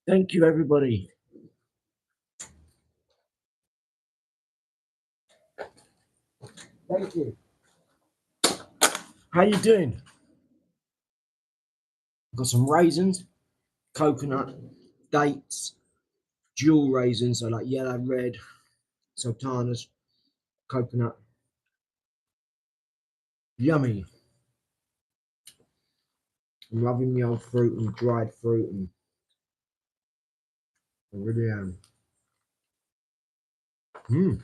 Thank you, everybody. Thank you. How you doing? Got some raisins, coconut, dates, dual raisins, so like yellow, red, sultanas, coconut. Yummy. I'm loving the old fruit and dried fruit, and I really am. Mm.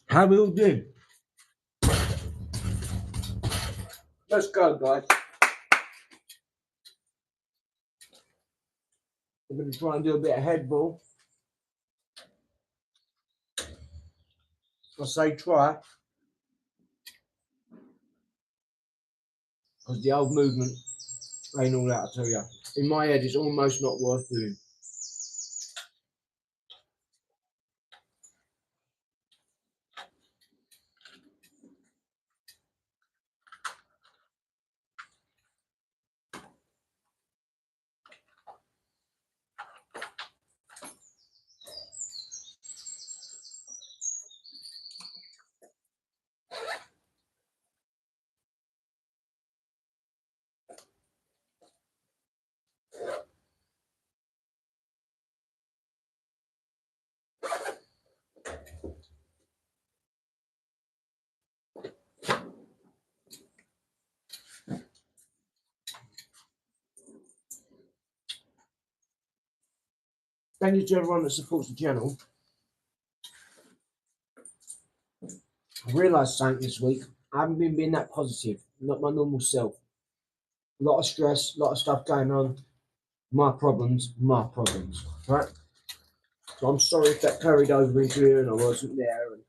How we all doing? Let's go, guys. We're going to try and do a bit of head ball. I say try, because the old movement ain't all that, I tell you. In my head, it's almost not worth doing. Thank you to everyone that supports the channel. I realised something this week. I haven't been being that positive, not my normal self. A lot of stress, a lot of stuff going on. My problems, right? So I'm sorry if that carried over into here and I wasn't there. And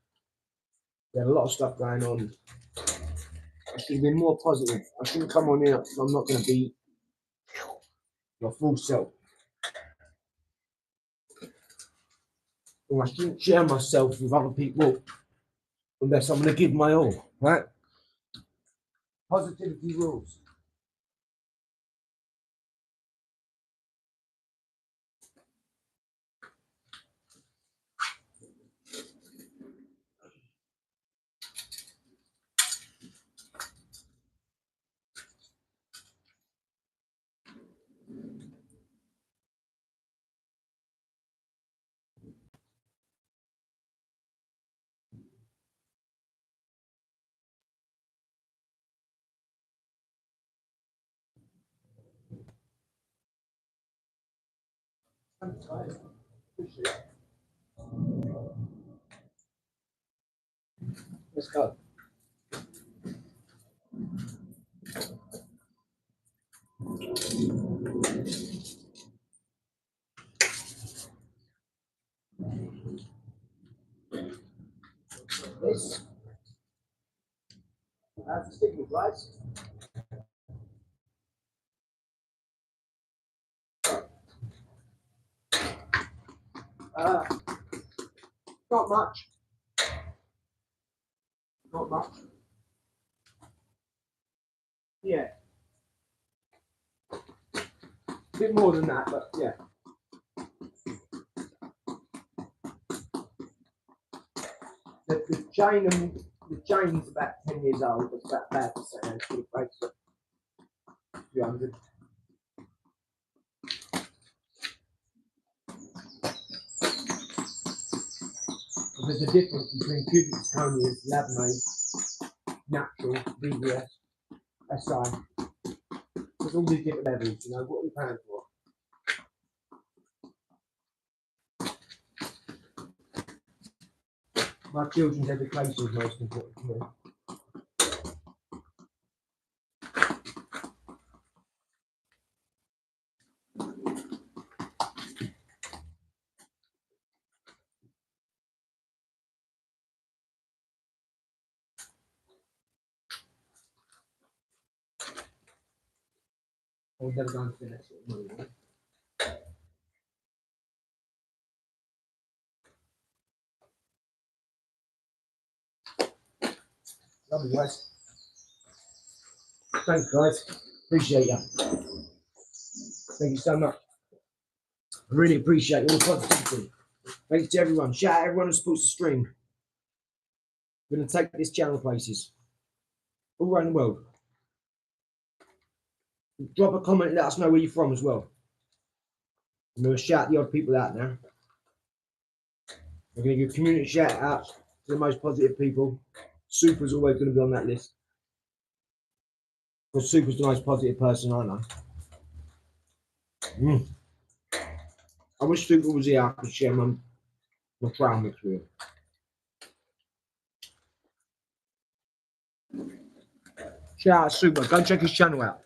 we had a lot of stuff going on. I should have been more positive. I shouldn't come on here because I'm not going to be my full self. And I shouldn't share myself with other people unless I'm going to give my all, right? Positivity rules. I'm tired. Let's go. This. That's the sticky rice. Not much. Not much. Yeah. A bit more than that, but yeah. The chain's about 10 years old. It's about bad to say. It's pretty great. 300. There's a difference between cubic zirconias, lab made, natural, VVS, SI. There's all these different levels, you know, what are you paying for? My children's education is most important to me. I'll never go into the next one. Lovely, guys. Thanks, guys. Appreciate you. Thank you so much. I really appreciate all the positivity. Thanks to everyone. Shout out everyone who supports the stream. We're going to take this channel places all around the world. Drop a comment and let us know where you're from as well. I'm going to shout the odd people out now. We're going to give community shout outs to the most positive people. Super's always going to be on that list. Because Super's the most positive person I know. I wish Super was here. I could share my trial mix with him. Shout out Super. Go and check his channel out.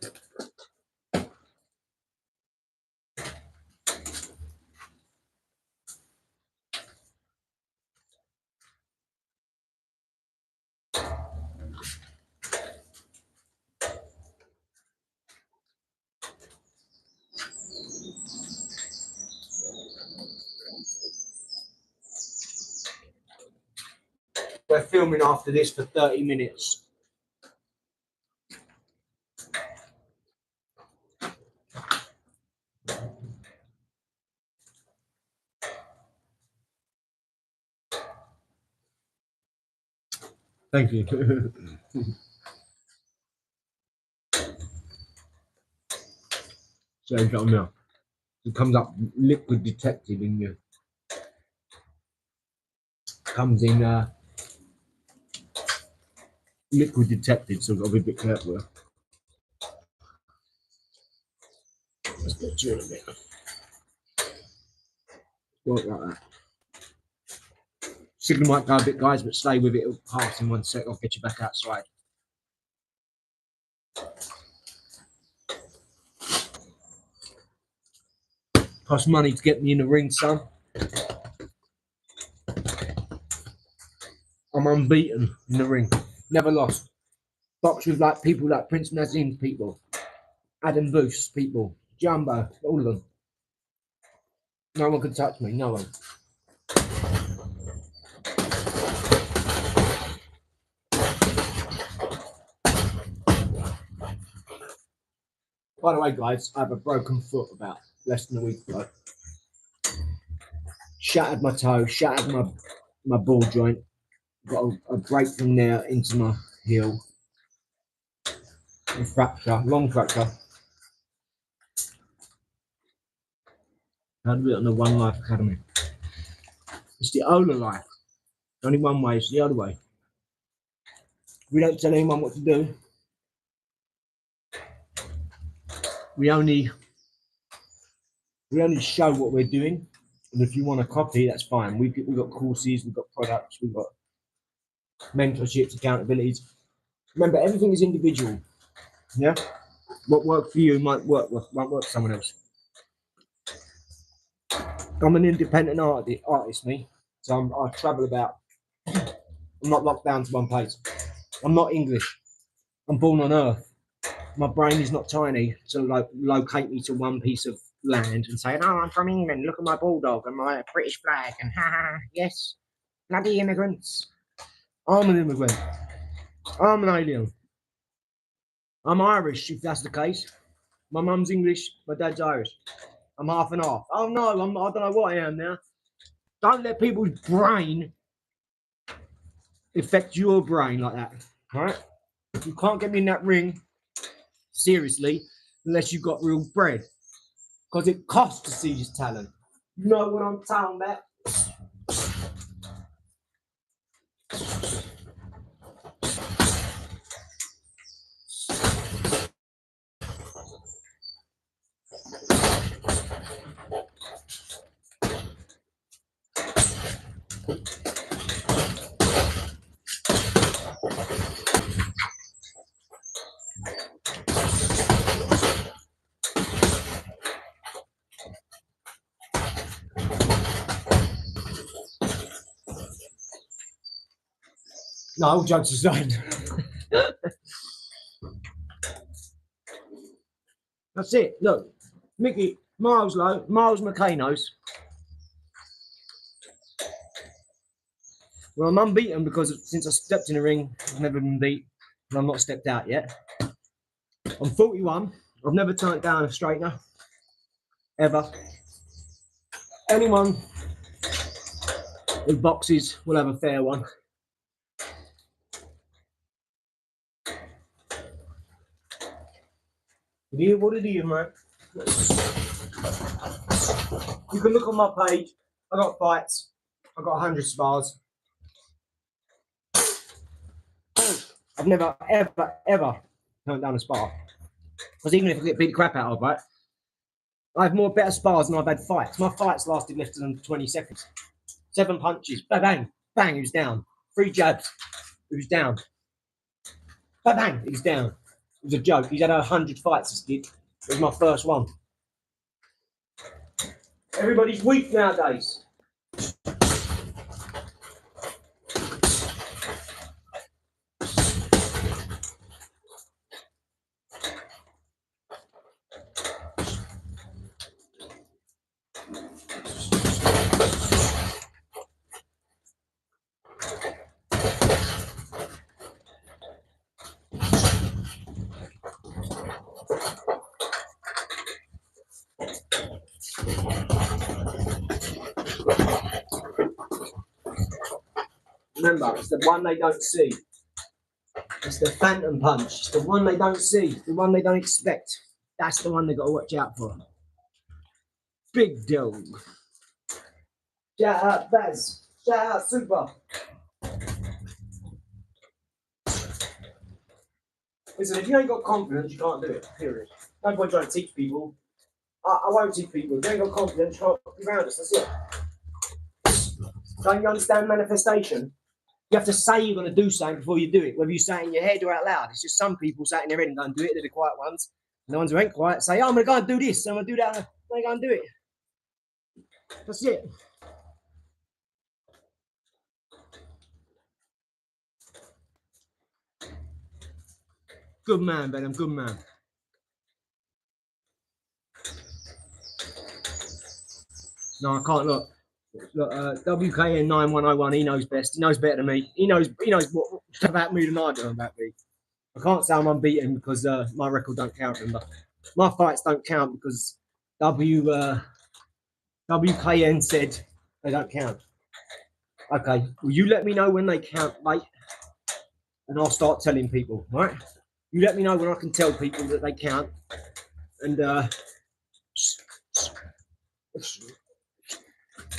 We're filming after this for 30 minutes. Thank you. So you got now. It comes up liquid detected in you. Comes in liquid detected, so I've got to be a bit careful. Let's get you in a bit. Work like that. Signal might go a bit, guys, but stay with it. It'll pass in 1 sec. I'll get you back outside. Cost money to get me in the ring, son. I'm unbeaten in the ring. Never lost. Box with like people like Prince Nazim's people, Adam Booth's people, Jumbo, all of them. No one can touch me. No one. By the way, guys, I have a broken foot about less than a week ago. Shattered my toe, shattered my ball joint. Got a break from there into my heel. A fracture, long fracture. How to do it on the One Life Academy. It's the OLAR life. Only one way, it's the other way. We don't tell anyone what to do. We only show what we're doing. And if you want to copy, that's fine. We've got courses, we've got products, we've got mentorships, accountabilities. Remember, everything is individual. Yeah? What worked for you won't work for someone else. I'm an independent artist, me. So I travel about. I'm not locked down to one place. I'm not English. I'm born on Earth. My brain is not tiny to locate me to one piece of land and say, "Oh, I'm from England. Look at my bulldog and my British flag." And yes, bloody immigrants. I'm an immigrant. I'm an alien. I'm Irish, if that's the case. My mum's English. My dad's Irish. I'm half and half. Oh no, I don't know what I am now. Don't let people's brain affect your brain like that. All right? You can't get me in that ring, seriously, unless you've got real bread. Because it costs to see this talent. You know what I'm talking about? No, all jokes aside. That's it. Look, Mickey, Miles McKay knows. Well, I'm unbeaten because since I stepped in the ring, I've never been beat, and I'm not stepped out yet. I'm 41. I've never turned down a straightener, ever. Anyone who boxes will have a fair one. What did you, mate? You can look on my page. I got fights. I got 100 spars. I've never, ever turned down a spar. Because even if I get beat the crap out of, right, I have more better spars than I've had fights. My fights lasted less than 20 seconds. 7 punches, bang, bang, bang, he was down. 3 jabs, he was down. Bang, bang, he was down. It was a joke. He's had 100 fights, this kid. It was my first one. Everybody's weak nowadays. Remember, it's the one they don't see. It's the phantom punch. It's the one they don't see. The one they don't expect. That's the one they got to watch out for. Big dog. Shout out Baz. Shout out Super. Listen, if you ain't got confidence, you can't do it. Period. No point trying to teach people. I won't teach people. If you ain't got confidence, you can't be around us. That's it. Don't you understand manifestation? You have to say you're going to do something before you do it, whether you say it in your head or out loud. It's just some people say it in their head and go and do it. They're the quiet ones. And the ones who ain't quiet say, oh, I'm going to go and do this. I'm going to do that. I'm going to go and do it. That's it. Good man, Ben. I'm good man. No, I can't look. Look, WKN 9101, he knows best. He knows better than me. He knows what about me than I do about me. I can't say I'm unbeaten because my record don't count, remember. My fights don't count because WKN said they don't count. Okay, well, you let me know when they count, mate, and I'll start telling people, right? You let me know when I can tell people that they count, and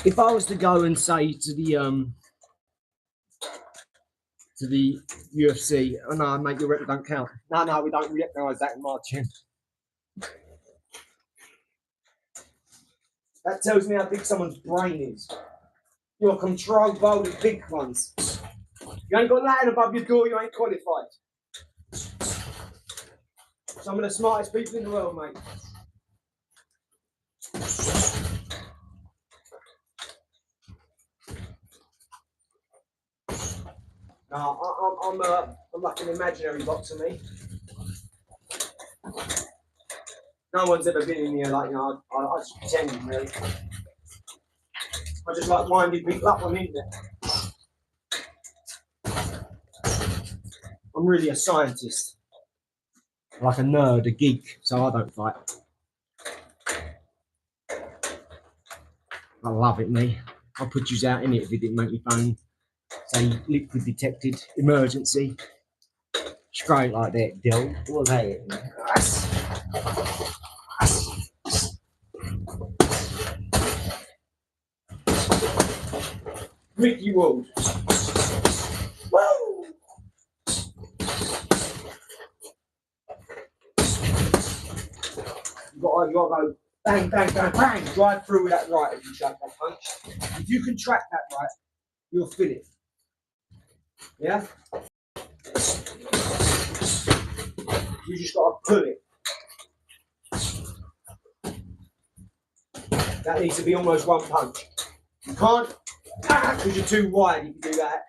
if I was to go and say to the UFC, oh no, mate, your record don't count. No, we don't recognise that in my gym. That tells me how big someone's brain is. You're controlled by the big ones. You ain't got Latin above your door, you ain't qualified. Some of the smartest people in the world, mate. No, I'm like an imaginary boxer, me. No one's ever been in here like, I just pretend, really. I just like winding people up on the internet. I'm really a scientist. Like a nerd, a geek, so I don't fight. I love it, me. I'll put you out in it if it didn't make me phone. Say liquid detected, emergency. Straight like that, Dill. What's that? Mickey Wood. Woo! You gotta go bang, bang, bang, bang. Drive through with that right if you track that punch. If you can track that right, you'll feel it. Yeah? You just gotta pull it. That needs to be almost one punch. You can't, because you're too wide if you do that.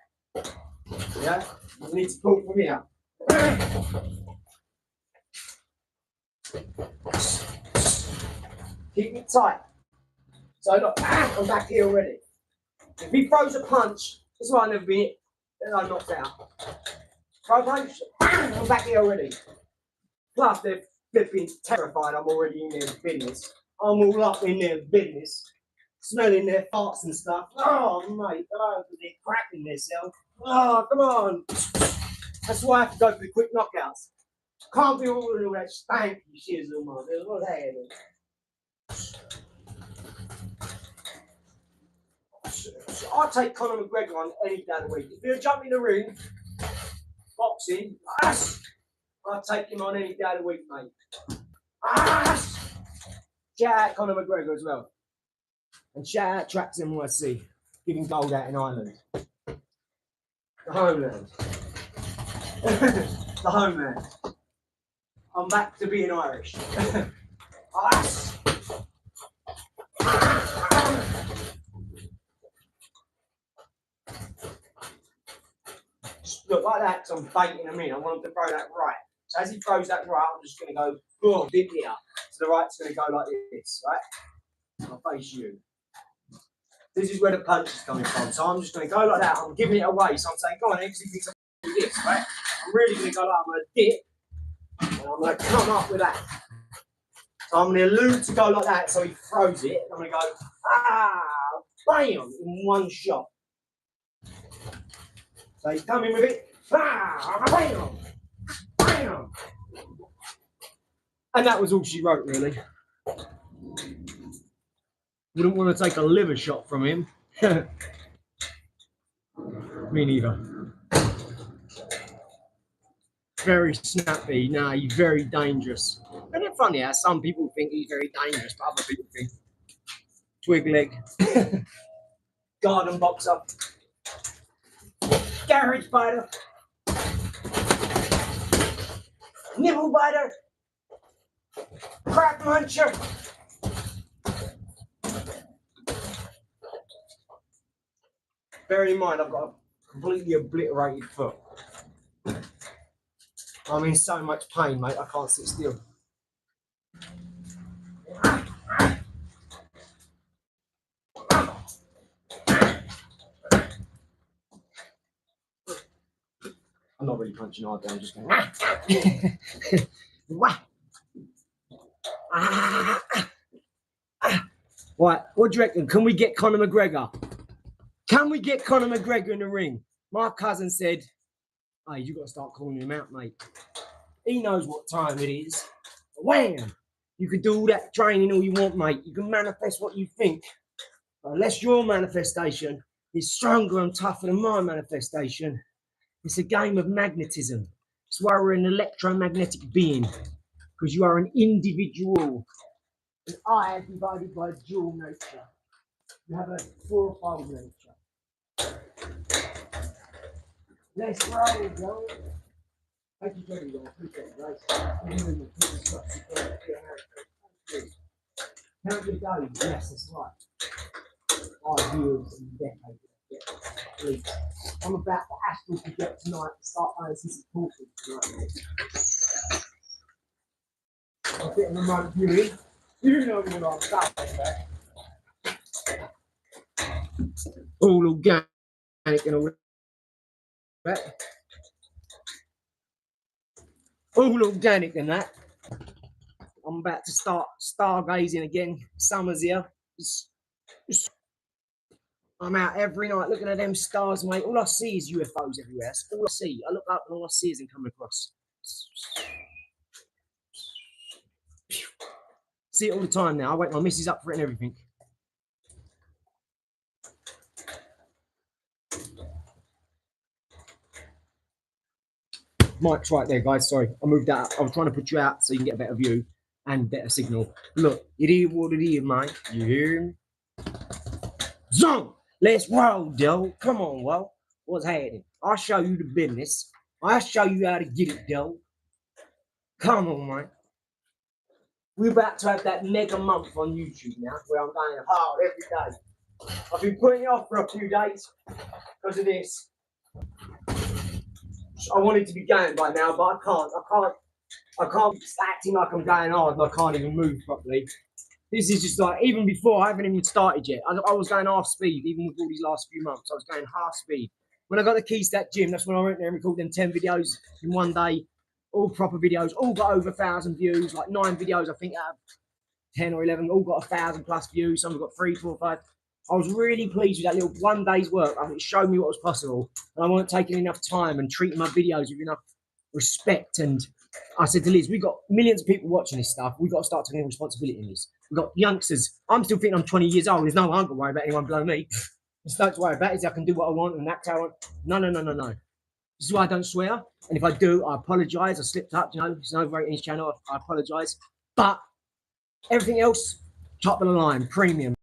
Yeah? You need to pull from here. Keep it tight. So look, I'm back here already. If he throws a punch That's why I've never been hit. Then I knocked out. Pro punch, I'm back here already. Plus, they've been terrified I'm already in their business. I'm all up in their business, smelling their farts and stuff. Oh, mate, oh, they're cracking themselves. Oh, come on. That's why I have to go for the quick knockouts. Can't be all that stanky shizzle, man. There's what they I'll take Conor McGregor on any day of the week. If you jump in the ring, boxing, I'll take him on any day of the week, mate. Shout out Conor McGregor as well. And shout out Tracks NYC, giving gold out in Ireland. The homeland. The homeland. I'm back to being Irish. Look, like that, because I'm baiting him in. I want him to throw that right. So as he throws that right, I'm just going to go, boom, dip here. So the right's going to go like this, right? I'll face you. This is where the punch is coming from. So I'm just going to go like that. I'm giving it away. So I'm saying, go on, because he thinks I'm going to do this, right? I'm really going to go like I'm going to dip. And I'm going to come up with that. So I'm going to allude to go like that. So he throws it. I'm going to go, bam, in one shot. So he's coming with it. Bam, bam. And that was all she wrote, really. Wouldn't want to take a liver shot from him. Me neither. Very snappy. Nah, he's very dangerous. Isn't it funny how some people think he's very dangerous, but other people think twig leg, garden boxer, garage biter, nibble biter, crack muncher. Bear in mind, I've got a completely obliterated foot. I'm in so much pain, mate, I can't sit still. I'm not really punching hard down, I'm just going. Right, what do you reckon? Can we get Conor McGregor? Can we get Conor McGregor in the ring? My cousin said, hey, you got to start calling him out, mate. He knows what time it is. Wham! You can do all that training all you want, mate. You can manifest what you think. But unless your manifestation is stronger and tougher than my manifestation, it's a game of magnetism. It's why we're an electromagnetic being. Because you are an individual. And I am divided by dual nature. You have a fourfold nature. Let's roll, go. Thank you very much. Appreciate it, guys. Count your days. Yes, that's right. 5 years and decades. I'm about to astral project tonight to start analysis and talking tonight. A bit of remote viewing. You know what I'm talking about. All organic and all that. All organic and that. I'm about to start stargazing again. Summer's here. I'm out every night looking at them stars, mate. All I see is UFOs everywhere. That's all I see. I look up and all I see is them coming across. See it all the time now. I wake my missus up for it and everything. Mike's right there, guys. Sorry, I moved that up. I was trying to put you out so you can get a better view and better signal. Look, it is what it is, mate. You hear me? Zoom! Let's roll, Del. Come on, well. What's happening? I'll show you the business. I'll show you how to get it, Del. Come on, mate. We're about to have that mega month on YouTube now, where I'm going hard every day. I've been putting it off for a few days because of this. I wanted to be going by now, but I can't be acting like I'm going hard and I can't even move properly. This is just like, even before, I haven't even started yet. I was going half speed, even with all these last few months. I was going half speed. When I got the keys to that gym, that's when I went there and recorded them 10 videos in one day. All proper videos, all got over 1,000 views, like 9 videos, I think, out of 10 or 11, all got 1,000 plus views. Some have got 3, 4, 5. I was really pleased with that little one day's work. I think it showed me what was possible. And I wasn't taking enough time and treating my videos with enough respect. And I said to Liz, we've got millions of people watching this stuff. We've got to start taking responsibility in this. We've got youngsters. I'm still thinking I'm 20 years old. There's no one to worry about anyone below me. There's no to worry about is I can do what I want and that's how I want. No. This is why I don't swear. And if I do, I apologise. I slipped up, you know, it's no very English channel. I apologise. But everything else, top of the line, premium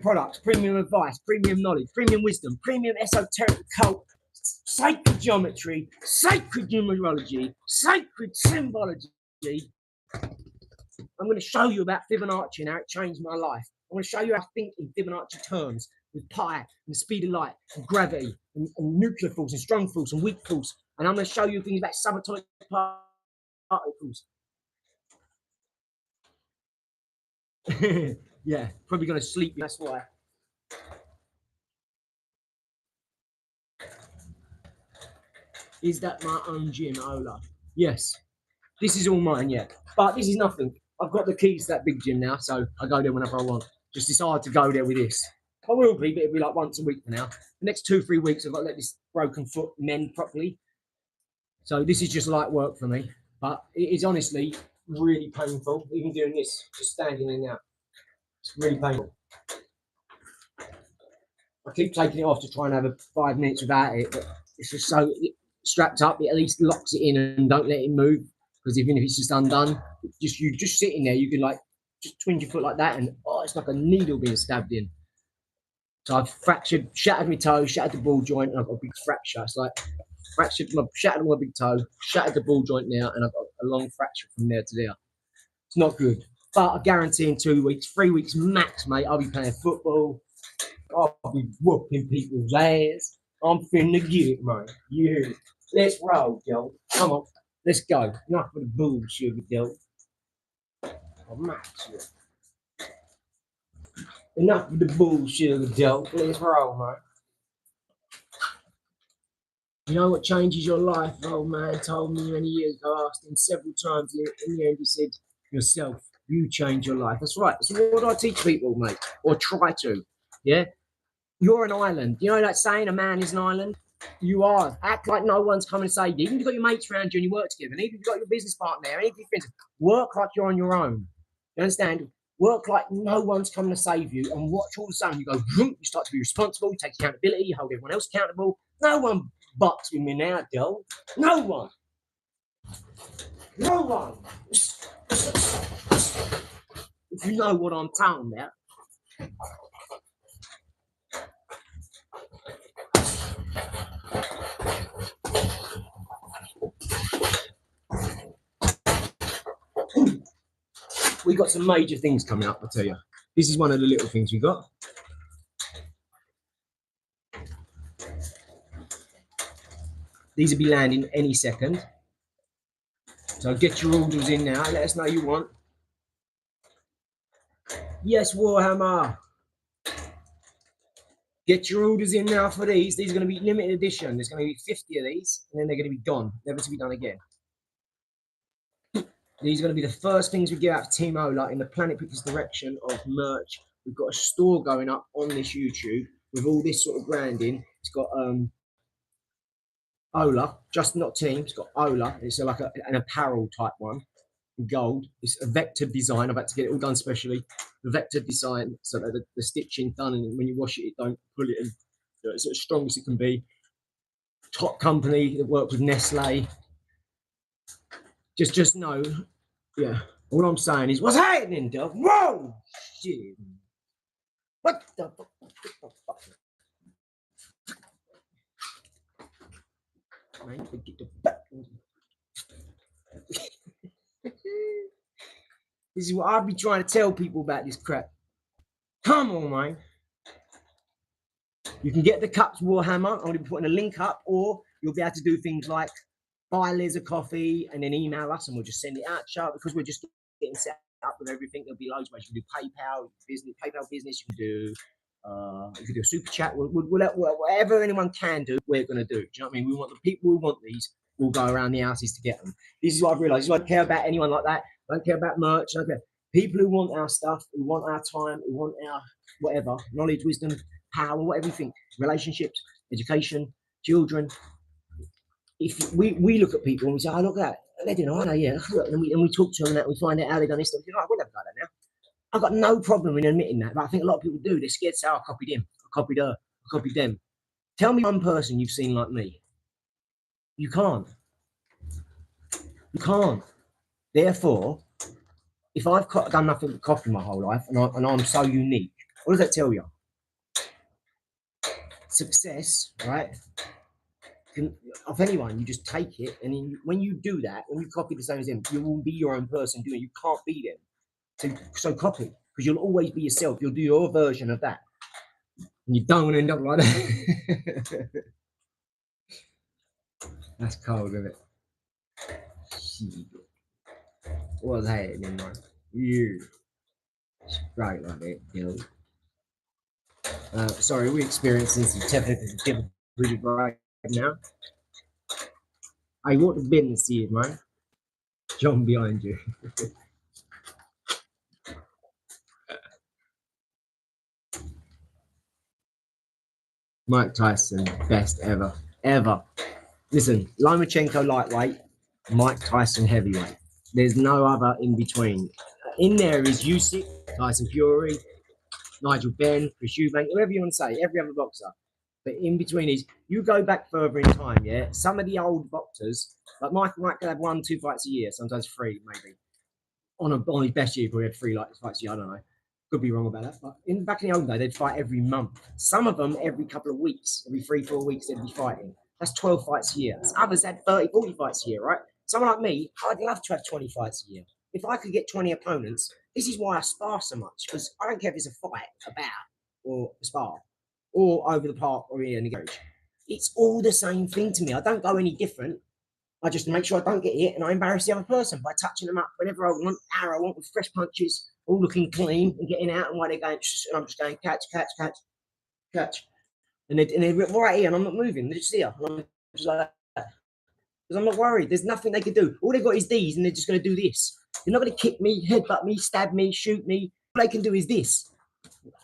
products, premium advice, premium knowledge, premium wisdom, premium esoteric cult, sacred geometry, sacred numerology, sacred symbology. I'm going to show you about Fibonacci and how it changed my life. I'm going to show you how I think in Fibonacci terms with pi and the speed of light and gravity and nuclear force and strong force and weak force. And I'm going to show you things about subatomic particles. Yeah, probably going to sleep. That's why. Is that my own gym, Ola? Yes. This is all mine, yeah. But this is nothing. I've got the keys to that big gym now, so I go there whenever I want. Just decide to go there with this. I will be, but it'll be like once a week for now. The next 2-3 weeks, I've got to let this broken foot mend properly. So this is just light work for me. But it is honestly really painful, even doing this, just standing there now. It's really painful. I keep taking it off to try and have 5 minutes without it, but it's just so strapped up, it at least locks it in and don't let it move. Because even if it's just undone, you just sitting there, you can like just twinge your foot like that, and oh, it's like a needle being stabbed in. So I've shattered my toe, shattered the ball joint, and I've got a big fracture. It's like shattered my big toe, shattered the ball joint now, and I've got a long fracture from there to there. It's not good. But I guarantee in 2 weeks, 3 weeks max, mate, I'll be playing football. I'll be whooping people's ass. I'm finna get it, mate. Yeah. Let's roll, Joe. Come on. Let's go. Enough of the bullshit, Joe. Oh, max it. Enough of the bullshit, Joe. Let's roll, mate. You know what changes your life? Old man told me many years ago. I asked him several times. In the end, he said, yourself. You change your life. That's right. That's what I teach people, mate. Or try to. Yeah? You're an island. You know that saying, a man is an island? You are. Act like no one's coming to save you. Even if you've got your mates around you and you work together, and even if you've got your business partner there, and even if your friends, work like you're on your own. You understand? Work like no one's coming to save you, and watch all of a sudden you go, you start to be responsible, you take accountability, you hold everyone else accountable. No one bucks with me now, Del. No one. No one. If you know what I'm talking about. We got some major things coming up, I tell you. This is one of the little things we got. These will be landing any second. So get your orders in now. Let us know you want. Yes, Warhammer. Get your orders in now for these. These are going to be limited edition. There's going to be 50 of these, and then they're going to be gone, never to be done again. These are going to be the first things we get out of Team OLAR in the Planet Pickers direction of merch. We've got a store going up on this YouTube with all this sort of branding. It's got OLAR, just not Team. It's got OLAR. It's like an apparel type one. Gold. It's a vector design. I've had to get it all done specially. The vector design, so that the stitching done, and when you wash it, it don't pull it in. It's as strong as it can be. Top company that work with Nestle. Just know, yeah. All I'm saying is, what's happening, Dove? Whoa, shit! What the fuck? Man, get the back. This is what I'll be trying to tell people about this crap. Come on, man. You can get the cups Warhammer. I'm going to be putting a link up, or you'll be able to do things like buy Liz a coffee and then email us and we'll just send it out, because we're just getting set up with everything. There'll be loads of ways. You can do PayPal business. You can do a super chat. Whatever anyone can do, we're going to do. Do you know what I mean? We want the people who want these. We'll go around the houses to get them. This is what I've realised. I don't care about anyone like that. I don't care about merch. I don't care. People who want our stuff, who want our time, who want our whatever, knowledge, wisdom, power, whatever you think, relationships, education, children. If we look at people and we say, oh, look at that. They do know, yeah. And we talk to them and that, we find out how they've done this stuff. We'll never do that now. I've got no problem in admitting that, but I think a lot of people do. They're scared to say, oh, I copied him, I copied her, I copied them. Tell me one person you've seen like me. You can't. You can't. Therefore, if I've done nothing but copy my whole life and I'm so unique, what does that tell you? Success, right? Of anyone, you just take it, and then when you do that, when you copy the same as them, you will be your own person doing it. You can't be them. So copy, because you'll always be yourself. You'll do your version of that. And you don't want to end up like that. That's cold, isn't it? What's happening, man? You. Right like that, you know. Sorry, we're experiencing some technical difficulties right now. I want the business here, man. John behind you. Mike Tyson, best ever. Listen, Lomachenko lightweight, Mike Tyson heavyweight. There's no other in between. In there is Usyk, Tyson Fury, Nigel Benn, Chris Eubank, whatever you want to say, every other boxer. But in between is, you go back further in time, yeah? Some of the old boxers, like Mike could have 1-2 fights a year, sometimes 3 maybe. On his best year, probably had 3 fights a year, I don't know. Could be wrong about that. But back in the old day, they'd fight every month. Some of them every couple of weeks, every 3-4 weeks, they'd be fighting. That's 12 fights a year. Others had 30-40 fights a year, right? Someone like me, I'd love to have 20 fights a year. If I could get 20 opponents, this is why I spar so much, because I don't care if it's a fight, a bout, or a spar, or over the park, or in the garage. It's all the same thing to me. I don't go any different. I just make sure I don't get hit, and I embarrass the other person by touching them up whenever I want, hour I want, with fresh punches, all looking clean and getting out, and while they're going, and I'm just going, catch. And they're right here, and I'm not moving. They're just here. And I'm just like that. Because I'm not worried. There's nothing they can do. All they've got is these, and they're just going to do this. They're not going to kick me, headbutt me, stab me, shoot me. All they can do is this.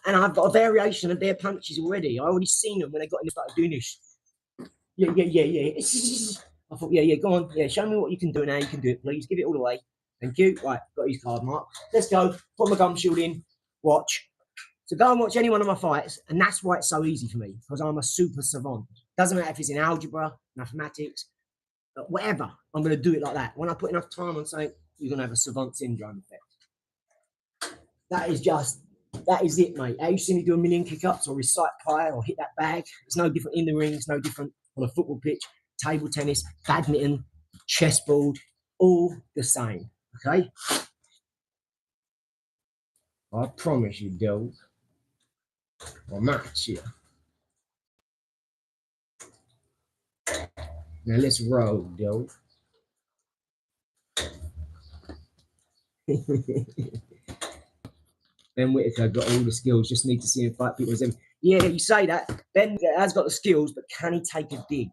And I've got a variation of their punches already. I already seen them when they got in and started doing this. Yeah. I thought, yeah, go on. Yeah, show me what you can do and how you can do it, please. Give it all away. Thank you. Right, got his card, Mark. Let's go. Put my gum shield in. Watch. So go and watch any one of my fights, and that's why it's so easy for me, because I'm a super savant. Doesn't matter if it's in algebra, mathematics, whatever. I'm going to do it like that. When I put enough time on something, you're going to have a savant syndrome effect. That is it, mate. How you see me do a million kick-ups or recite pi or hit that bag? It's no different in the ring. It's no different on a football pitch, table tennis, badminton, chessboard, all the same, okay? I promise you, Dog. I'll match you. Now let's roll, Dog. Ben Whittaker got all the skills, just need to see him fight people. Yeah, you say that. Ben has got the skills, but can he take a dig?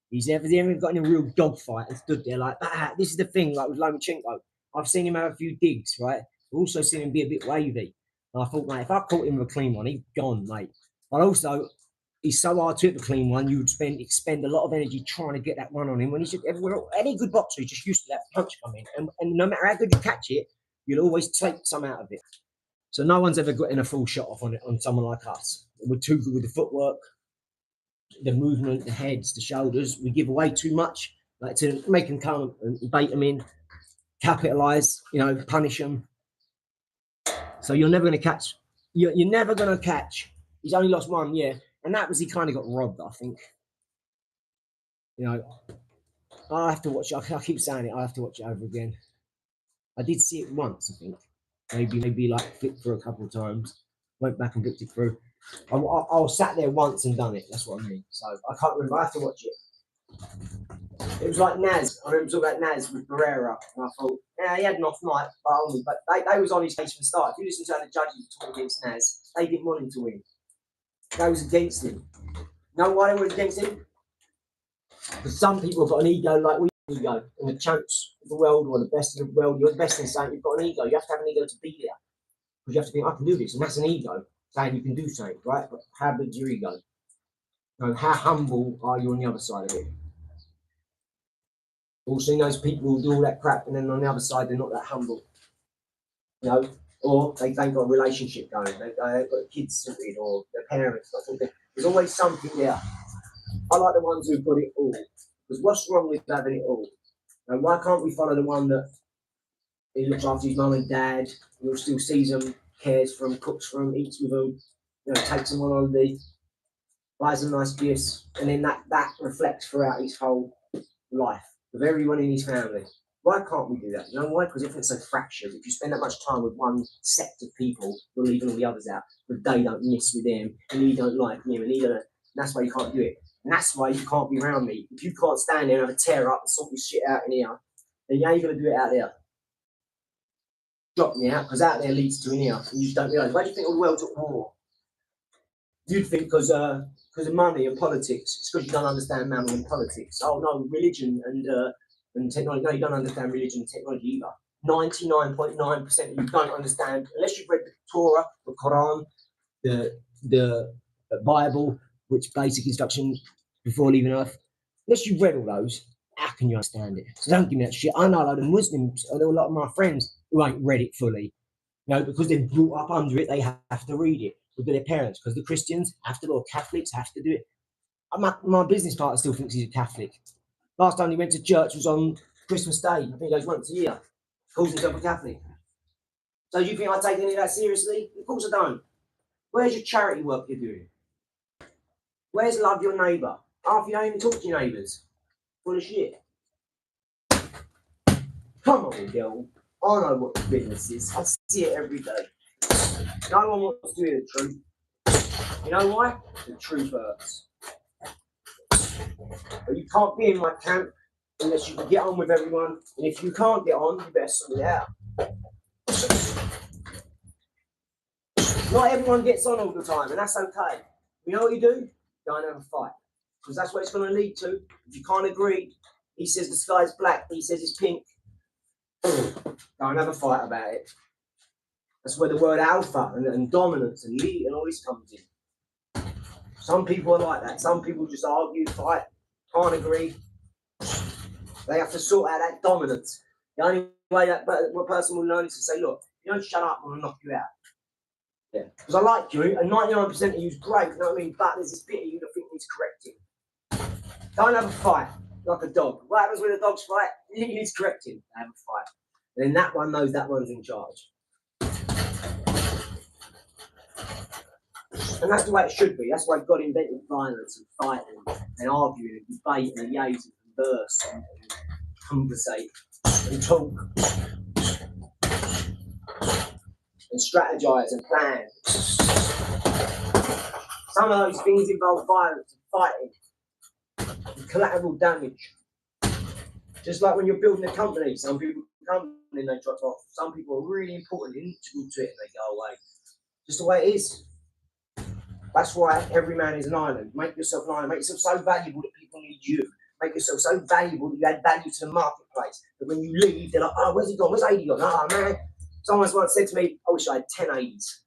He's never got in a real dogfight and stood there like that. This is the thing, like with Lomachenko. I've seen him have a few digs, right? I've also seen him be a bit wavy. And I thought, mate, if I caught him with a clean one, he's gone, mate. But also, he's so hard to hit the clean one, you would expend a lot of energy trying to get that one on him. When he's just, any good boxer is just used to that punch coming. And no matter how good you catch it, you'll always take some out of it. So no one's ever gotten a full shot off on someone like us. We're too good with the footwork, the movement, the heads, the shoulders. We give away too much, like to make them come and bait them in, capitalize, punish them. So you're never going to catch. You're never going to catch. He's only lost one, yeah, and that was he kind of got robbed, I think. I have to watch it. I keep saying it. I have to watch it over again. I did see it once, I think. Maybe like flipped through a couple of times. Went back and flipped it through. I was sat there once and done it. That's what I mean. So I can't remember. I have to watch it. It was like Naz. I remember talking about Naz with Barrera, and I thought, yeah, he had an off night, but they was on his case from the start. If you listen to how the judges talk against Naz, they didn't want him to win. They was against him. You know why they were against him? Because some people have got an ego like we have an ego. And the champs of the world or the best of the world, you're the best in something, you've got an ego. You have to have an ego to be there. Because you have to think, I can do this. And that's an ego, saying you can do something, right? But how big's your ego? And how humble are you on the other side of it? Also, those people who do all that crap and then on the other side, they're not that humble. You know? Or they ain't got a relationship going. They've got kids sorted or their parents. There's always something there. I like the ones who've got it all. Because what's wrong with having it all? And why can't we follow the one that he looks after his mum and dad, he still sees them, cares for them, cooks for them, eats with them, you know, takes them on holiday, buys them nice gifts, and then that reflects throughout his whole life with everyone in his family. Why can't we do that? You know why? Because everything's so fractured. If you spend that much time with one sect of people, you're leaving all the others out. But they don't miss with them, and he don't like him, and he don't. And that's why you can't do it. And that's why you can't be around me. If you can't stand there and have a tear up and sort your shit out in here, then how are you going to do it out there? Drop me out, because out there leads to in here, and you just don't realise. Why do you think all the world's at war? You'd think because of money and politics. It's because you don't understand money and politics. Oh no, religion and technology. No, you don't understand religion and technology either. 99.9% you don't understand, unless you've read the Torah, the Quran, the Bible, which basic instruction before leaving Earth. Unless you've read all those, how can you understand it? So don't give me that shit. I know a lot of Muslims, I know a lot of my friends who ain't read it fully. You know, because they're brought up under it, they have to read it with their parents. Because the Christians have to, or Catholics have to do it. My business partner still thinks he's a Catholic. Last time he went to church was on Christmas Day. I think he goes once a year. Calls himself a Catholic. So do you think I take any of that seriously? Of course I don't. Where's your charity work you're doing? Where's love your neighbour? Half you don't even talk to your neighbours. Full of shit. Come on, girl. I know what the business is. I see it every day. No one wants to hear the truth. You know why? The truth hurts. But you can't be in my camp unless you can get on with everyone. And if you can't get on, you better sort it out. Not everyone gets on all the time, and that's okay. You know what you do? Go and have a fight. Because that's what it's going to lead to. If you can't agree, he says the sky's black, he says it's pink. Go and have a fight about it. That's where the word alpha and dominance and lead and all this comes in. Some people are like that. Some people just argue, fight, can't agree. They have to sort out that dominance. The only way that person will learn is to say, look, if you don't shut up, I'm going to knock you out. Yeah. Because I like you, and 99% of you is great, you know what I mean? But there's this bit of you that think needs correcting. Don't have a fight like a dog. What happens when a dog's fight? It needs correcting. Have a fight. And then that one knows that one's in charge. And that's the way it should be. That's why God invented violence and fighting and arguing and debate and liaise and converse and conversate and talk and strategize and plan. Some of those things involve violence and fighting and collateral damage. Just like when you're building a company, some people come and they drop off. Some people are really important and integral to it and they go away. Just the way it is. That's why every man is an island. Make yourself an island. Make yourself so valuable that people need you. Make yourself so valuable that you add value to the marketplace. That when you leave, they're like, oh, where's he gone? Where's AD gone? Oh, man. Someone once said to me, I wish I had 10 ADs.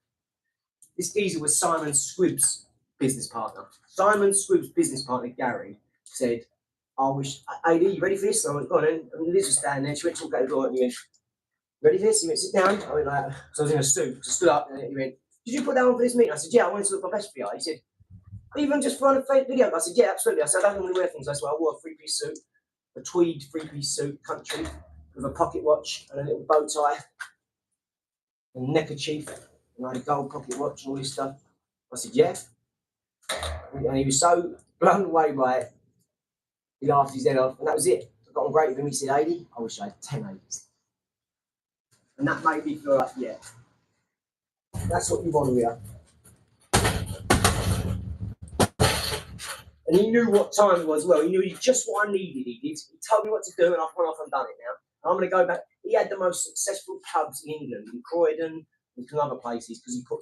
This geezer was Simon Squibb's business partner. Simon Squibb's business partner, Gary, said, I wish, AD, you ready for this? And I went, go on then. And Liz was standing there. She went, talk out the door. And he went, ready for this? He went, sit down. I went, like, so I was in a suit. So I stood up and he went, did you put that on for this meeting? I said, yeah, I wanted to look my best for you. He said, even just for a fake video? I said, yeah, absolutely. I said, I don't normally wear things. That's why I wore a three-piece suit, a tweed three-piece suit, country, with a pocket watch and a little bow tie, and neckerchief, and I had a gold pocket watch and all this stuff. I said, yeah. And he was so blown away by it, he laughed his head off, and that was it. I got on great with him. He said, 80, I wish I had 10 80s. And that made me feel like, yeah, that's what you want to hear. And he knew what time it was. Well, he knew just what I needed. He did. He told me what to do, and I've gone off and done it now. And I'm going to go back. He had the most successful pubs in England, in Croydon, and some other places, because he put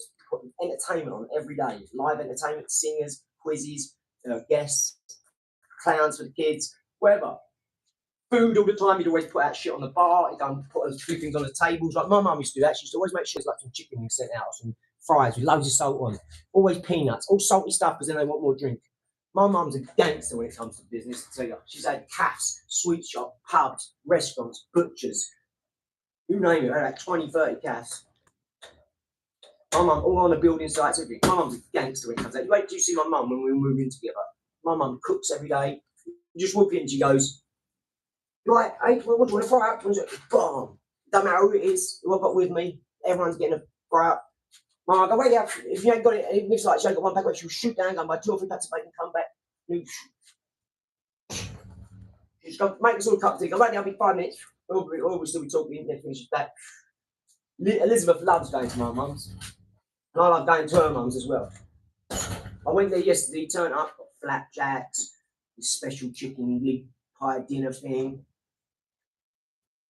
entertainment on every day. Live entertainment, singers, quizzes, guests, clowns for the kids, whatever. Food all the time. He'd always put out shit on the bar. He'd put a few things on the tables. Like my mum used to do that. She used to always make sure there's like some chicken sent out, some fries with loads of salt on. Always peanuts, all salty stuff, because then they want more drink. My mum's a gangster when it comes to business, I tell you. She's had cafes, sweet shop, pubs, restaurants, butchers. You name it, like 20, 30 cafes. My mum, all on the building sites, everything. My mum's a gangster when it comes to that. You wait till you see my mum when we were moving together. My mum cooks every day. You just walk in and she goes, right, hey, what do you want to fry up? Boom. Don't matter who it is, who I've got with me. Everyone's getting a fry up. Mum, I go, wait, if you ain't got it, it looks like she ain't got one pack, she'll shoot down, go buy 2 or 3 packs of bacon, come back. She's got make us all a cup of tea. Go, right, I'll be 5 minutes. We'll still be talking. Then finishes back. Elizabeth loves going to my mum's. And I love going to her mum's as well. I went there yesterday, turned up, got flapjacks, this special chicken leg pie dinner thing.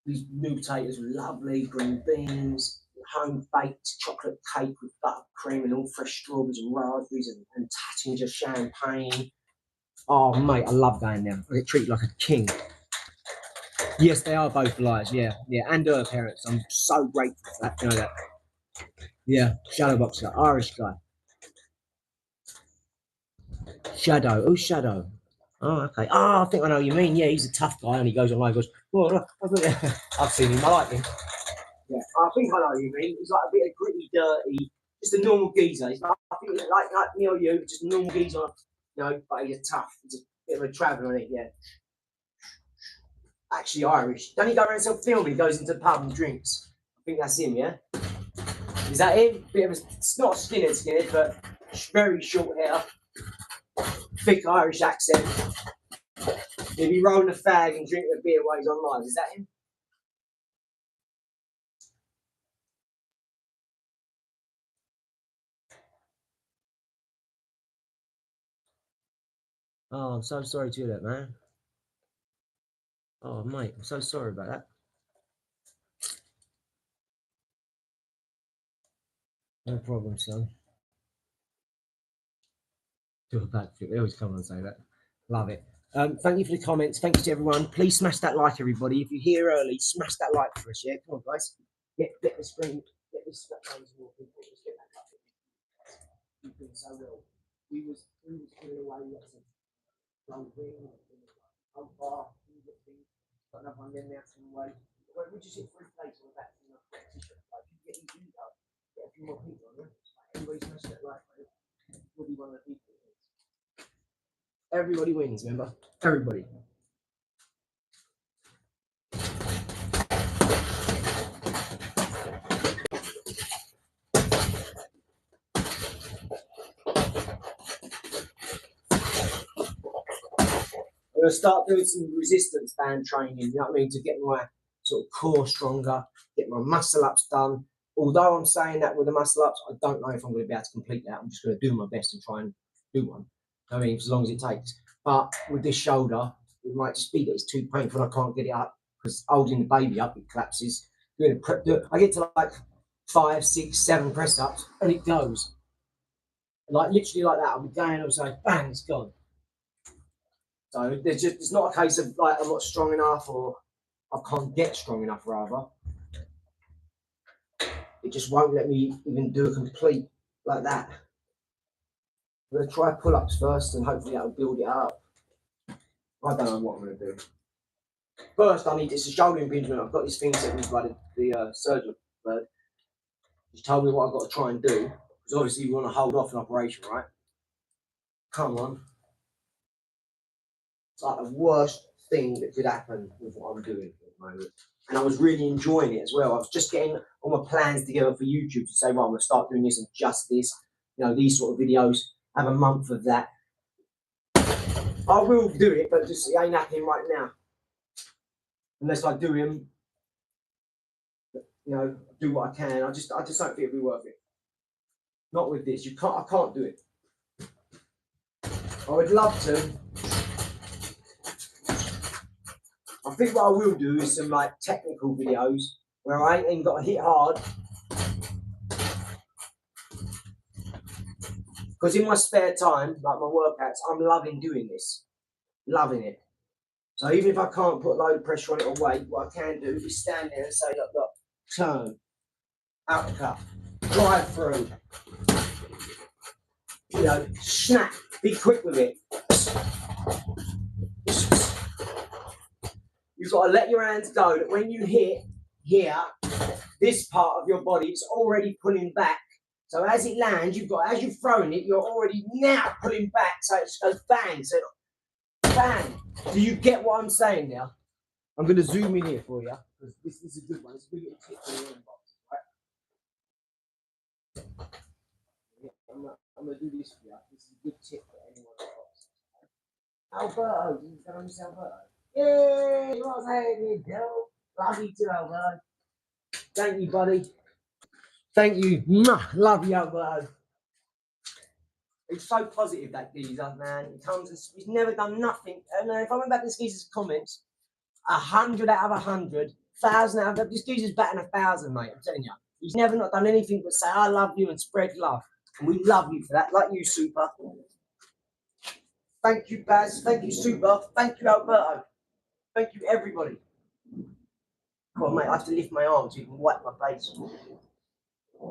These new potatoes were lovely, green beans, home baked chocolate cake with buttercream and all fresh strawberries and raspberries and Tattinger champagne. Oh, mate, I love going there. I get treated like a king. Yes, they are both liars. Yeah, and her parents. I'm so grateful for that. You know that. Yeah, shadow boxer, Irish guy. Shadow. Who's Shadow? Oh, okay. Oh, I think I know what you mean. Yeah, he's a tough guy, and he goes online and goes, well, I've seen him. I like him. Yeah, I think I know what you mean. He's like a bit of gritty, dirty, just a normal geezer. He's like, I think like me or you, just a normal geezer, you know, but he's tough. He's a bit of a traveller, isn't he? Yeah. Actually Irish. Don't he go around self-filming? He goes into the pub and drinks. I think that's him, yeah? Is that him? Bit of a, it's not skinhead, but very short hair. Thick Irish accent. He'll be rolling a fag and drinking a beer while he's on live. Is that him? Oh, I'm so sorry to hear that, man. Oh, mate, I'm so sorry about that. No problem, son. Do a backflip. They always come and say that. Love it. Thank you for the comments. Thank you to everyone. Please smash that like, everybody. If you're here early, smash that like for us, yeah? Come on, guys. Get the screen. Get this stuff down to more people. Let's get that up. You've been so well. We was putting away lots of long green, old bar, things. Got another one then now to away. We just hit 3 plates on the back from the t-shirt. Like, you get these views up, get a few more people on there. Everybody smash that like, mate. We'll be one of the people. Everybody wins, remember? Everybody. I'm going to start doing some resistance band training, you know what I mean, to get my sort of core stronger, get my muscle ups done. Although I'm saying that with the muscle ups, I don't know if I'm going to be able to complete that. I'm just going to do my best and try and do one. I mean, as long as it takes. But with this shoulder, it might just be that it's too painful. I can't get it up because holding the baby up, it collapses. I get to like 5, 6, 7 press ups and it goes. Like literally like that. I'll be going, I'll say, bang, it's gone. So it's not a case of like I'm not strong enough or I can't get strong enough, rather. It just won't let me even do a complete like that. I'm going to try pull-ups first and hopefully that'll build it up. I don't know what I'm going to do. First, it's a shoulder impingement. I've got this thing set with by the surgeon bird. He's told me what I've got to try and do. Because obviously you want to hold off an operation, right? Come on. It's like the worst thing that could happen with what I'm doing at the moment. And I was really enjoying it as well. I was just getting all my plans together for YouTube to say, right, I'm going to start doing this and just this, you know, these sort of videos, have a month of that. I will do it, but just it ain't happening right now. Unless I do him, you know, do what I can. I just don't think it'll be worth it. Not with this. I can't do it. I would love to. I think what I will do is some like technical videos where I ain't even got to hit hard. Because in my spare time, like my workouts, I'm loving doing this. Loving it. So even if I can't put a load of pressure on it or weight, what I can do is stand there and say, look, look, turn, uppercut, drive through. You know, snap, be quick with it. You've got to let your hands go that when you hit here, this part of your body is already pulling back. So as it lands, as you're throwing it, you're already now pulling back. So it just goes bang. So bang. Do you get what I'm saying now? I'm going to zoom in here for you because this is a good one. It's a good little tip for your inbox, right? Yeah, I'm going to do this for you. This is a good tip for anyone else. Alberto, you can miss Alberto. Yay! What's happening, Joe? Love you too, Alberto. Thank you, buddy. Thank you. Love you, Alberto. It's so positive, that geezer, man. He comes and he's never done nothing. And if I went back to this geezer's comments, 100 out of 100, 1,000 out of this geezer's batting 1,000, mate. I'm telling you. He's never not done anything but say, I love you and spread love. And we love you for that, like you, Super. Thank you, Baz. Thank you, Super. Thank you, Alberto. Thank you, everybody. Come on, mate. I have to lift my arm so you can wipe my face.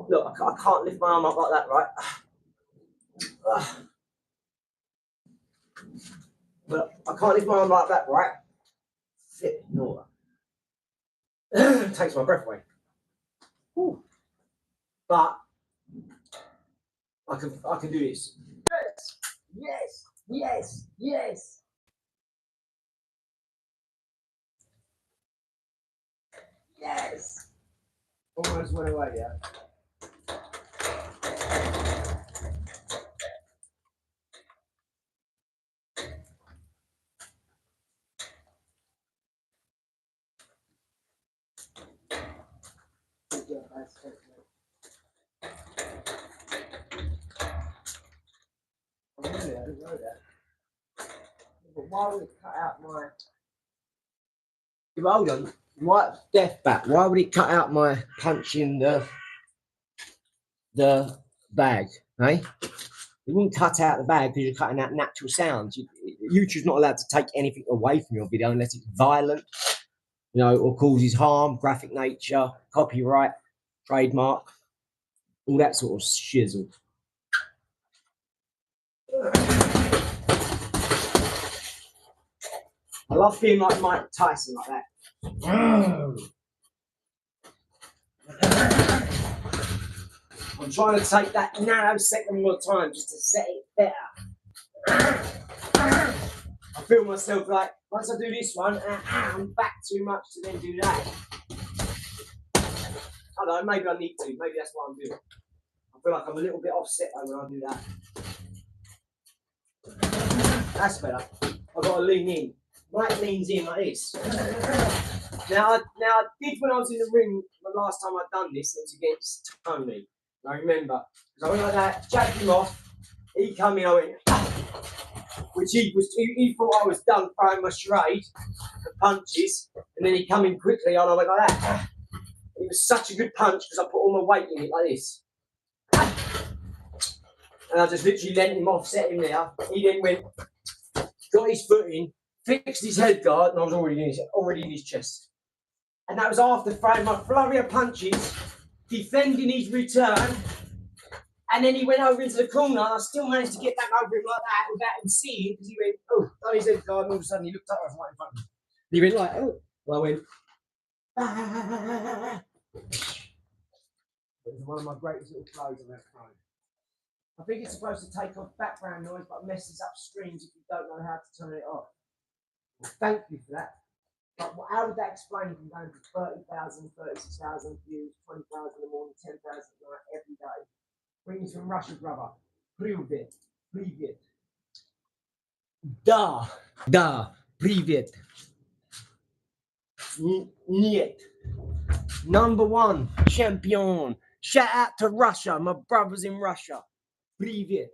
Look, I can't lift my arm up like that, right? But I can't lift my arm like that, right? Flip, ignore that. Takes my breath away. Whew. But I can do this. Yes, yes, yes, yes. Yes. Almost went away, yeah. I didn't know that. But why would it cut out my... Hold on. What death bat? Why would it cut out my punch in the bag? Eh? It wouldn't cut out the bag because you're cutting out natural sounds. YouTube's not allowed to take anything away from your video unless it's violent, you know, or causes harm, graphic nature, copyright, trademark, all that sort of shizzle. I love being like Mike Tyson like that. I'm trying to take that nanosecond more time just to set it better. I feel myself like, once I do this one, I'm back too much to then do that. I don't know, maybe I need to. Maybe that's what I'm doing. I feel like I'm a little bit offset when I do that. That's better. I've got to lean in. Mike leans in like this. Now I did when I was in the ring the last time I'd done this. It was against Tony. I remember because I went like that, jacked him off. He come in, I went, which he thought I was done throwing my charade, the punches, and then he come in quickly and I went like that. It was such a good punch because I put all my weight in it like this. And I just literally lent him off, set him there. He then went, got his foot in, fixed his head guard, and I was already in his chest. And that was after throwing my flurry of punches, defending his return, and then he went over into the corner, and I still managed to get back over him like that without him seeing, because he went, oh, done his head guard, and all of a sudden he looked up, I was right in front of him. And he went like, oh, and I went, ah. It was one of my greatest little plays I've ever thrown. I think it's supposed to take off background noise, but messes up streams if you don't know how to turn it off. Well, thank you for that. But how would that explain from going to 30,000, 36,000 views, 20,000 in the morning, 10,000 at night, every day? Greetings from Russia, brother. Привет. Привет. Da. Привет. Нет. #1 champion. Shout out to Russia, my brothers in Russia. Привет.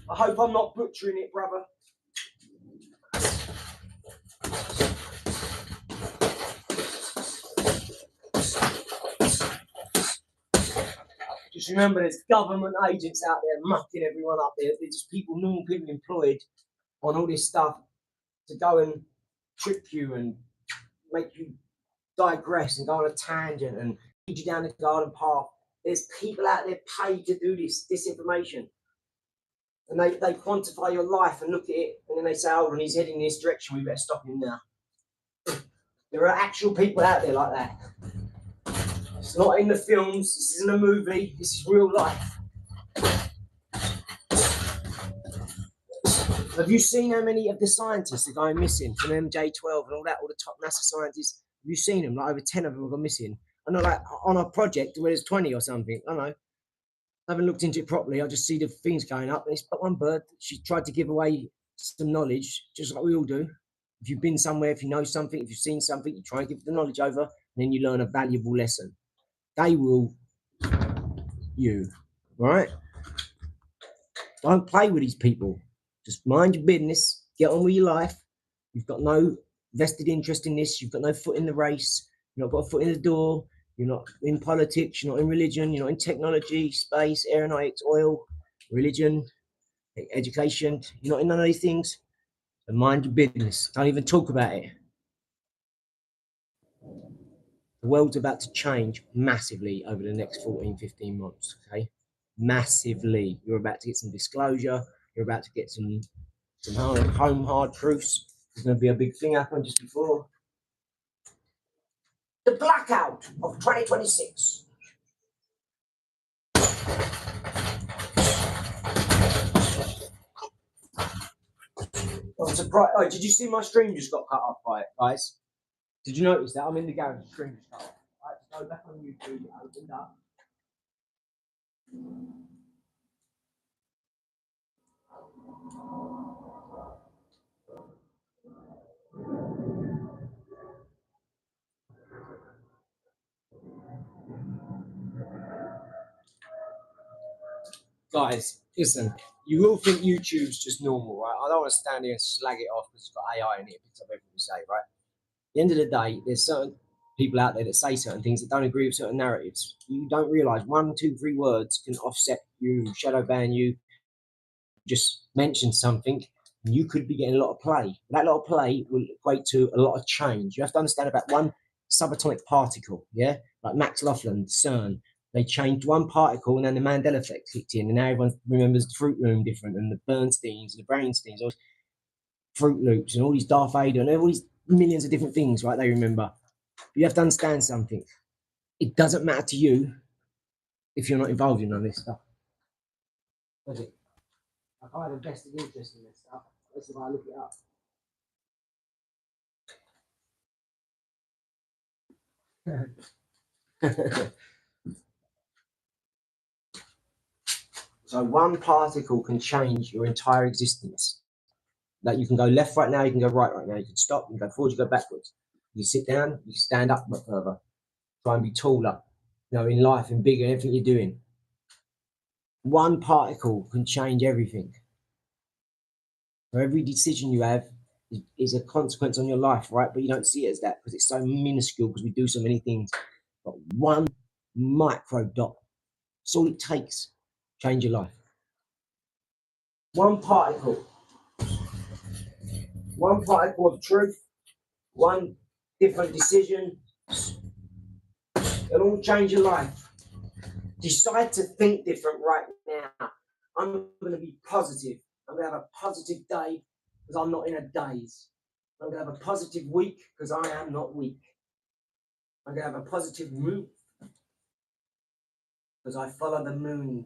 I hope I'm not butchering it, brother. Just remember, there's government agents out there mucking everyone up there. They're just people, normal people employed on all this stuff to go and trip you and make you digress and go on a tangent and lead you down the garden path. There's people out there paid to do this disinformation. And they quantify your life and look at it, and then they say, oh, and he's heading in this direction, we better stop him now. There are actual people out there like that. It's not in the films, this isn't a movie, this is real life. Have you seen how many of the scientists are going missing from MJ12 and all that, all the top NASA scientists? Have you seen them? Like over 10 of them have gone missing. I know, like on a project where there's 20 or something. I don't know. I haven't looked into it properly. I just see the things going up. It's but one bird. She tried to give away some knowledge, just like we all do. If you've been somewhere, if you know something, if you've seen something, you try and give the knowledge over, and then you learn a valuable lesson. They will you, right? Don't play with these people. Just mind your business. Get on with your life. You've got no vested interest in this. You've got no foot in the race. You've not got a foot in the door. You're not in politics. You're not in religion. You're not in technology, space, aeronautics, oil, religion, education. You're not in none of these things. So mind your business. Don't even talk about it. The world's about to change massively over the next 14, 15 months, okay? Massively. You're about to get some disclosure. You're about to get some hard truths. There's going to be a big thing happening just before the blackout of 2026. I'm surprised. Oh, did you see my stream just got cut off by it, guys? Did you notice that? I'm in the garage, the stream just cut off. Right, go back on YouTube, opened up. Guys, listen, you will think YouTube's just normal, right? I don't want to stand here and slag it off because it's got AI in it, it picks up everything we say, right? At the end of the day, there's certain people out there that say certain things that don't agree with certain narratives. You don't realise 1, 2, 3 words can offset you, shadow ban you, just mention something, and you could be getting a lot of play. That lot of play will equate to a lot of change. You have to understand about one subatomic particle, yeah? Like Max Laughlin, CERN. They changed one particle and then the Mandela effect kicked in, and now everyone remembers the Fruit Loom different, and the Bernsteins and the Brainsteins, or Fruit Loops, and all these Darth Vader, and all these millions of different things, right? They remember. But you have to understand something. It doesn't matter to you if you're not involved in all this stuff. Does it? Like I had a vested interest in this stuff. That's if I look it up. So one particle can change your entire existence. Like you can go left right now, you can go right now, you can stop, you can go forward, you go backwards. You sit down, you stand up further, try and be taller, in life and bigger, everything you're doing. One particle can change everything. So every decision you have is a consequence on your life, right? But you don't see it as that because it's so minuscule because we do so many things. But one micro dot, that's all it takes to change your life. One particle of truth, one different decision, it'll all change your life. Decide to think different right now. I'm going to be positive. I'm going to have a positive day because I'm not in a daze. I'm going to have a positive week because I am not weak. I'm going to have a positive mood because I follow the moon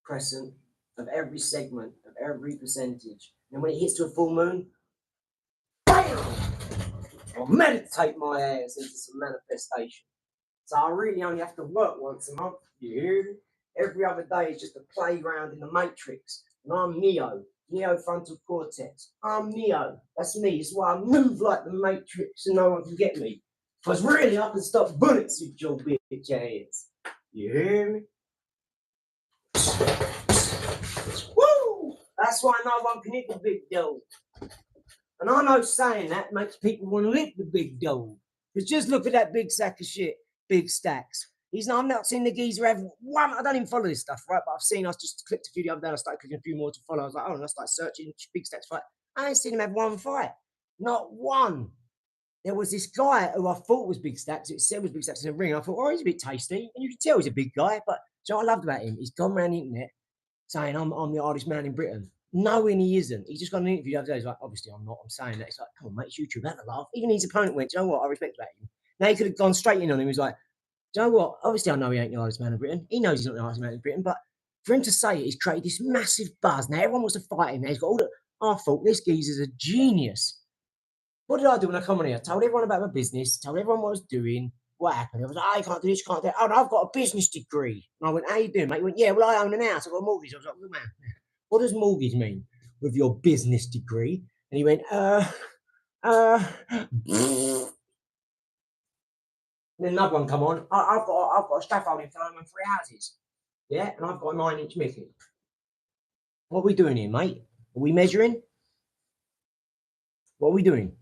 crescent of every segment, of every percentage. And when it hits to a full moon, bam! I'll meditate my ass into some manifestation. So I really only have to work once a month. You hear me? Every other day is just a playground in the matrix. And I'm Neo frontal cortex. I'm Neo. That's me. It's why I move like the matrix and no one can get me. Because really I can stop bullets with your bitch ass. You hear me? That's why no one can hit the big dog. And I know saying that makes people want to hit the big dog. Because just look at that big sack of shit, big stacks. I'm not seeing the geezer have one. I don't even follow this stuff, right? But I just clicked a few the other day. I started clicking a few more to follow. I was like, oh, and I started searching big stacks fight. I ain't seen him have one fight. Not one. There was this guy who I thought was big stacks. It said was big stacks in the ring. I thought, oh, he's a bit tasty. And you can tell he's a big guy. But you know what I loved about him? He's gone around the internet saying, I'm the hardest man in Britain. Knowing he isn't. He just got an interview the other day. He's like, obviously, I'm not. I'm saying that. It's like, come on, mate, it's YouTube. Have a laugh. Even his opponent went, do you know what? I respect about him. Now he could have gone straight in on him. He was like, do you know what? Obviously, I know he ain't the hardest man in Britain. He knows he's not the hardest man in Britain. But for him to say it, he's created this massive buzz. Now everyone wants to fight him. Now he's got all the. I thought this geezer's a genius. What did I do when I come on here? I told everyone about my business, told everyone what I was doing, what happened. I was like, oh, you can't do this, you can't do that. Oh, no, I've got a business degree. And I went, how you doing, mate? He went, yeah, well, I own an house. I've got a mortgage. I was like, well, man, what does mortgage mean with your business degree? And he went, And then another one come on. I've got a scaffolding firm and 3 houses. Yeah, and I've got a 9-inch Mickey. What are we doing here, mate? Are we measuring? What are we doing?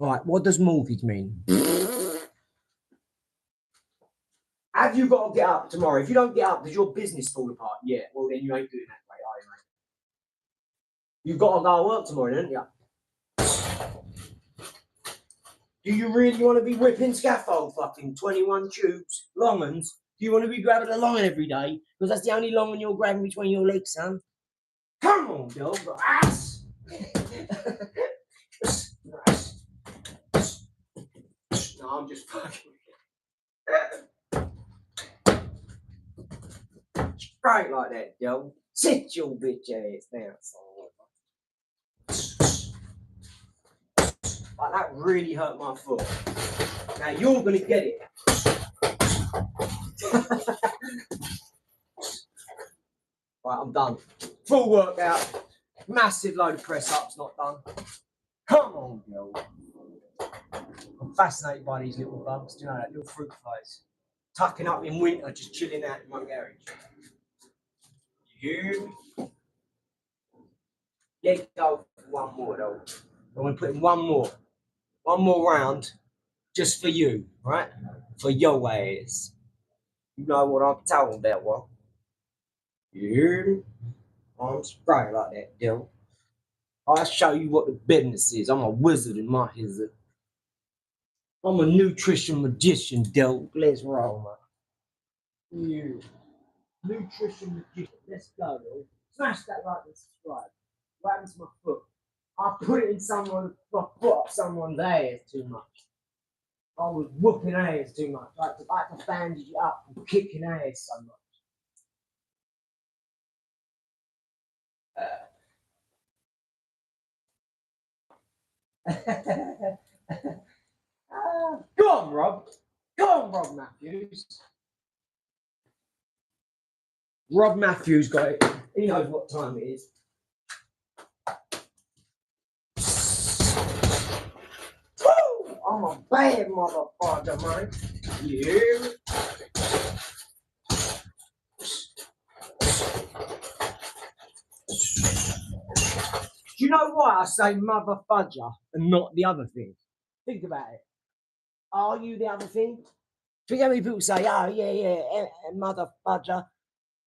Right, what does mortgage mean? Have you got to get up tomorrow? If you don't get up, does your business fall apart? Yeah, well, then you ain't doing that, mate, are you, mate? You've got to go to work tomorrow, don't you? Do you really want to be whipping scaffold fucking 21 tubes, long uns? Do you want to be grabbing a long un every day? Because that's the only long one you're grabbing between your legs, son. Come on, dog. Ass! No, I'm just fucking. Straight like that, yo. Sit your bitch ass down, son. Like that really hurt my foot. Now you're gonna get it. Right, I'm done. Full workout. Massive load of press ups, not done. Come on, yo. I'm fascinated by these little bugs. Do you know that? Little fruit flies. Tucking up in winter, just chilling out in my garage. You let go for one more though. I'm gonna put in one more round just for you, right? For your ass. You know what I'm talking about, what? You I'm spraying like that, yo. I'll show you what the business is. I'm a wizard in my hizzard. I'm a nutrition magician, Del. Let's roll, man. You. Nutrition magician. Let's go, yo. Smash that like and subscribe. What happened to my foot? I put it in my foot up someone's ass too much. I was whooping ass too much. I had to bandage it up and kicking ass so much. Go on, Rob. Go on, Rob Matthews. Rob Matthews got it. He knows what time it is. Woo! I'm a bad motherfucker, man. Yeah. Do you know why I say mother fudger and not the other thing? Think about it. Are you the other thing? Think how many people say, oh, yeah, mother fudger.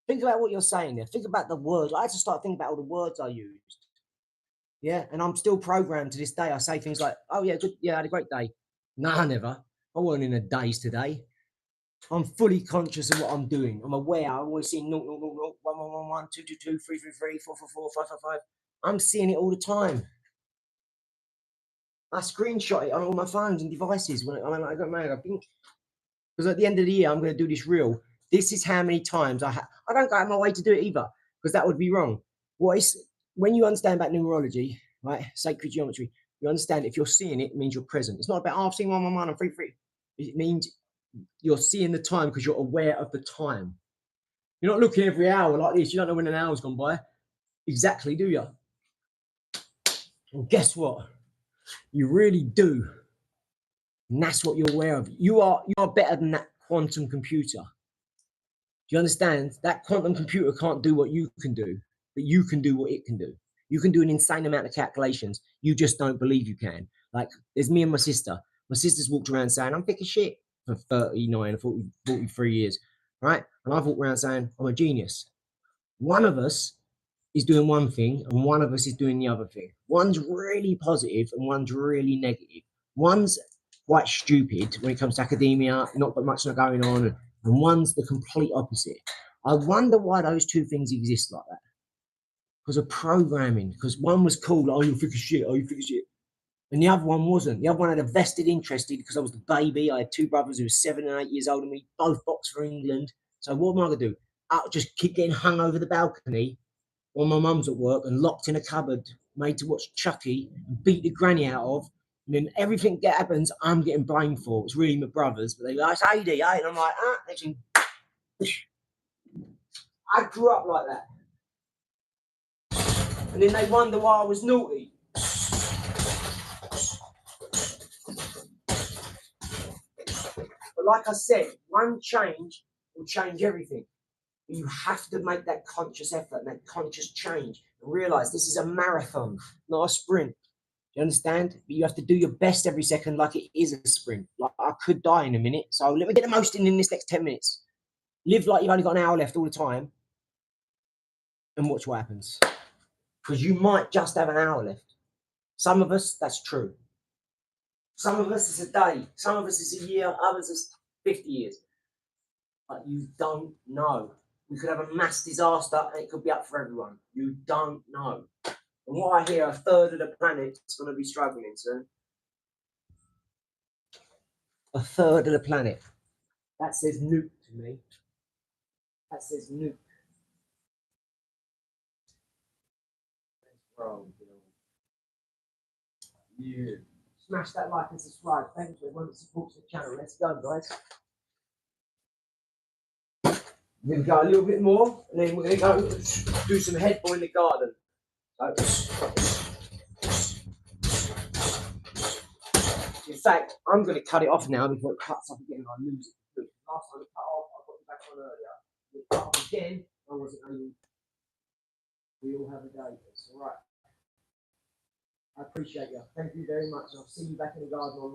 Think about what you're saying there. Think about the words. I had to start thinking about all the words I used. Yeah, and I'm still programmed to this day. I say things like, oh, yeah, good. Yeah, I had a great day. Nah, never. I wasn't in a daze today. I'm fully conscious of what I'm doing. I'm aware. I always see 0, 0, 0, 0, 1, 1, 1, 1, 2, 2, 2, 3, 3, 3, 4, 4, 4, 5, 5, 5. I'm seeing it all the time. I screenshot it on all my phones and devices when I got married. I think because at the end of the year, I'm going to do this reel. This is how many times I don't go out of my way to do it either, because that would be wrong. When you understand about numerology, right, sacred geometry, you understand if you're seeing it, it means you're present. It's not about, oh, I've seen 1, 1, 1, and 3, 3. It means you're seeing the time because you're aware of the time. You're not looking every hour like this. You don't know when an hour's gone by. Exactly, do you? And guess what? You really do. And that's what you're aware of. You are better than that quantum computer. Do you understand? That quantum computer can't do what you can do. but you can do what it can do. You can do an insane amount of calculations. You just don't believe you can. Like, there's me and my sister. My sister's walked around saying, I'm thick as shit for 39 or 40, 43 years, right? And I've walked around saying, I'm a genius. One of us is doing one thing and one of us is doing the other thing. One's really positive and one's really negative. One's quite stupid when it comes to academia, not that much going on, and one's the complete opposite. I wonder why those two things exist like that. Because of programming. Because one was called, oh, you thick as shit, oh, you thick as shit. And the other one wasn't. The other one had a vested interest in, because I was the baby. I had two brothers who were 7 and 8 years older than me, both boxed for England. So what am I going to do? I'll just keep getting hung over the balcony while my mum's at work and locked in a cupboard, made to watch Chucky and beat the granny out of. And then everything that happens, I'm getting blamed for. It's really my brothers, but they go, it's AD, eh? And I'm like, next thing, I grew up like that. And then they wonder why I was naughty. But like I said, one change will change everything. You have to make that conscious effort, that conscious change, and realize this is a marathon, not a sprint. Do you understand? But you have to do your best every second like it is a sprint. Like, I could die in a minute, so let me get the most in this next 10 minutes. Live like you've only got an hour left all the time and watch what happens. Because you might just have an hour left. Some of us, that's true. Some of us is a day. Some of us is a year. Others is 50 years. But you don't know. We could have a mass disaster and it could be up for everyone. You don't know. And what I hear, a third of the planet is going to be struggling soon. A third of the planet. That says nuke to me. That says nuke. Yeah. Smash that like and subscribe. Thank you everyone that supports the channel. Let's go, guys. We're going to go a little bit more, and then we're going to go do some head ball in the garden. In fact, I'm going to cut it off now before it cuts off again and I lose it. Look, last time it cut off, I got it back on earlier. It cut off again, I wasn't able. We all have a day. It's all right. I appreciate you. Thank you very much. I'll see you back in the garden on